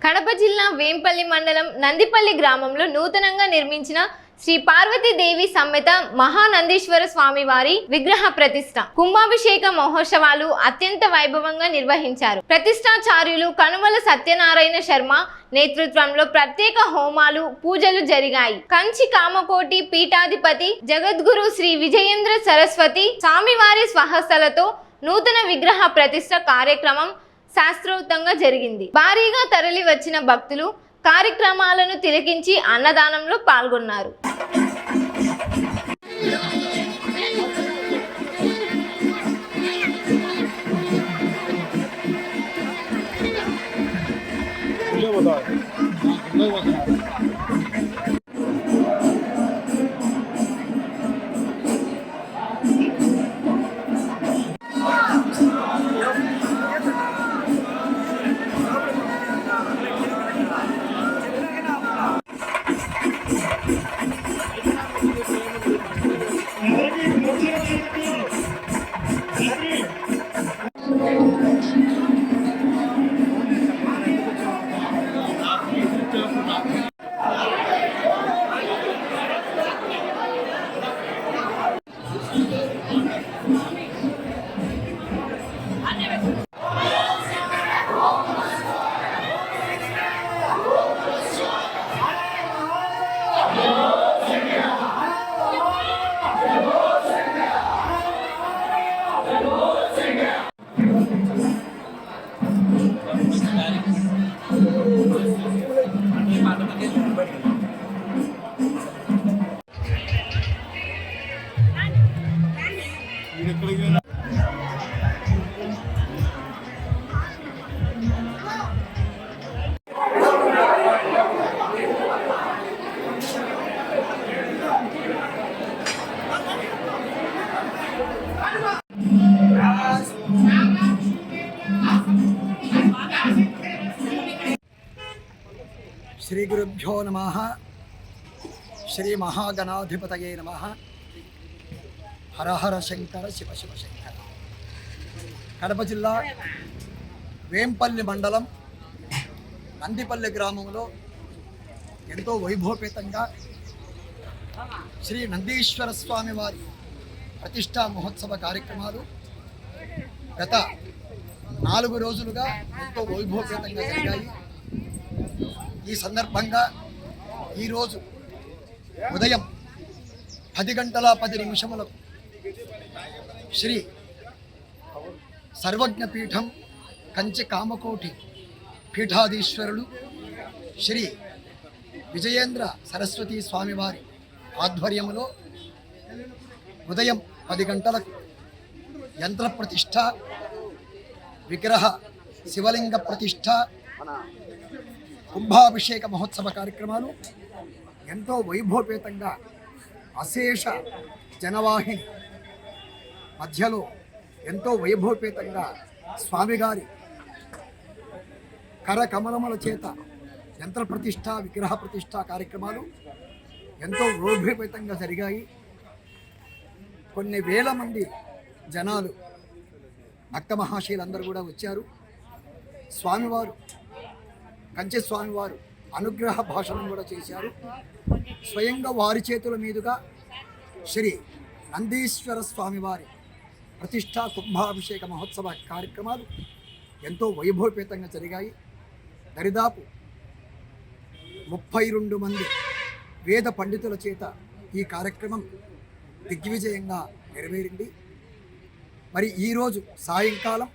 కడప జిల్లా వేంపల్లి మండలం నందిపల్లి గ్రామంలో నూతనంగా నిర్మించిన శ్రీ పార్వతీదేవి సమేత మహానందీశ్వర స్వామి వారి విగ్రహ ప్రతిష్ట కుంభాభిషేక మహోత్సవాలు అత్యంత వైభవంగా నిర్వహించారు. ప్రతిష్టాచార్యులు కనుమల సత్యనారాయణ శర్మ నేతృత్వంలో ప్రత్యేక హోమాలు పూజలు జరిగాయి. కంచి కామకోటి పీఠాధిపతి జగద్గురు శ్రీ విజయేంద్ర సరస్వతి స్వామివారి స్వహస్తలతో నూతన విగ్రహ ప్రతిష్ట కార్యక్రమం శాస్త్రోక్తంగా జరిగింది. భారీగా తరలి వచ్చిన భక్తులు కార్యక్రమాలను తిలకించి అన్నదానంలో పాల్గొన్నారు. శ్రీ గురుభ్యో నమః. శ్రీ మహాగణాధిపతయే నమః. హర హర శంకర శివ శివ శంకర. కడప జిల్లా వేంపల్లి మండలం నందిపల్లి గ్రామంలో ఎంతో వైభవపేతంగా శ్రీ నందీశ్వర స్వామి వారి ప్రతిష్టా మహోత్సవ కార్యక్రమాలు గత 4 రోజులుగా ఎంతో వైభవపేతంగా జరిగాయి. ఈ సందర్భంగా ఈరోజు ఉదయం 10:10 శ్రీ సర్వజ్ఞపీఠం కంచి కామకోటి పీఠాధీశ్వరులు శ్రీ విజయేంద్ర సరస్వతి స్వామివారి ఆధ్వర్యంలో ఉదయం 10 గంటలకు యంత్ర ప్రతిష్ఠ, విగ్రహ శివలింగ ప్రతిష్ఠ, కుంభాభిషేక మహోత్సవ కార్యక్రమాలు ఎంతో వైభవపేతంగా అశేష జనవాహిని మధ్యలో ఎంతో వైభవపేతంగా స్వామిగారి కరకమలముల చేత యంత్ర ప్రతిష్ఠ, విగ్రహ ప్రతిష్ఠ కార్యక్రమాలు ఎంతో వైభవపేతంగా జరిగాయి. కొన్ని వేల మంది జనాలు భక్త మహాశయులందరూ కూడా వచ్చారు. స్వామివారు కంచి స్వామివారు అనుగ్రహ భాషణం కూడా చేశారు. స్వయంగా వారి చేతుల మీదుగా శ్రీ నందీశ్వర స్వామివారి ప్రతిష్టా కుంభాభిషేక మహోత్సవ కార్యక్రమాలు ఎంతో వైభవపేతంగా జరిగాయి. దరిదాపు 32 మంది వేద పండితుల చేత ఈ కార్యక్రమం దిగ్విజయంగా నెరవేరింది. మరి ఈరోజు సాయంకాలం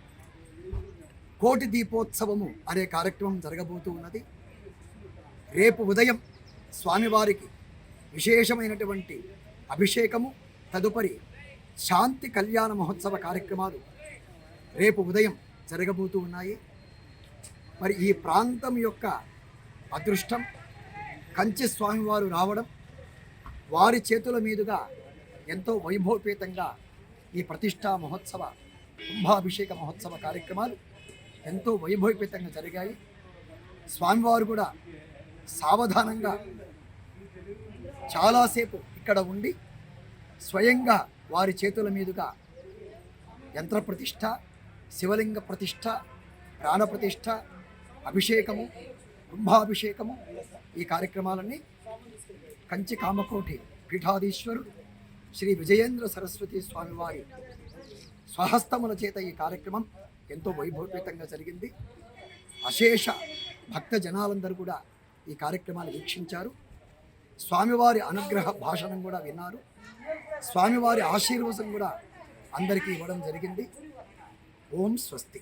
కోటి దీపోత్సవము అనే కార్యక్రమం జరగబోతూ ఉన్నది. రేపు ఉదయం స్వామివారికి విశేషమైనటువంటి అభిషేకము, తదుపరి శాంతి కళ్యాణ మహోత్సవ కార్యక్రమాలు రేపు ఉదయం జరగబోతూ ఉన్నాయి. మరి ఈ ప్రాంతం యొక్క అదృష్టం కంచి స్వామివారు రావడం, వారి చేతుల మీదుగా ఎంతో వైభవపేతంగా ఈ ప్రతిష్టా మహోత్సవ కుంభాభిషేక మహోత్సవ కార్యక్రమాలు ఎంతో వైభవపేతంగా జరిగాయి. స్వామివారు కూడా సావధానంగా చాలాసేపు ఇక్కడ ఉండి స్వయంగా వారి చేతుల మీదుగా యంత్ర ప్రతిష్ఠ, శివలింగ ప్రతిష్ఠ, ప్రాణ ప్రతిష్ఠ, అభిషేకము, కుంభాభిషేకము, ఈ కార్యక్రమాలన్నీ కంచి కామకోటి పీఠాధీశ్వరుడు శ్రీ విజయేంద్ర సరస్వతి స్వామివారి స్వహస్తముల చేత ఈ కార్యక్రమం ఎంతో వైభవపేతంగా జరిగింది. అశేష భక్త జనాలందరూ కూడా ఈ కార్యక్రమాన్ని వీక్షించారు. స్వామివారి అనుగ్రహ భాషణం కూడా విన్నారు. స్వామివారి ఆశీర్వచనం కూడా అందరికీ ఇవ్వడం జరిగింది. ఓం స్వస్తి.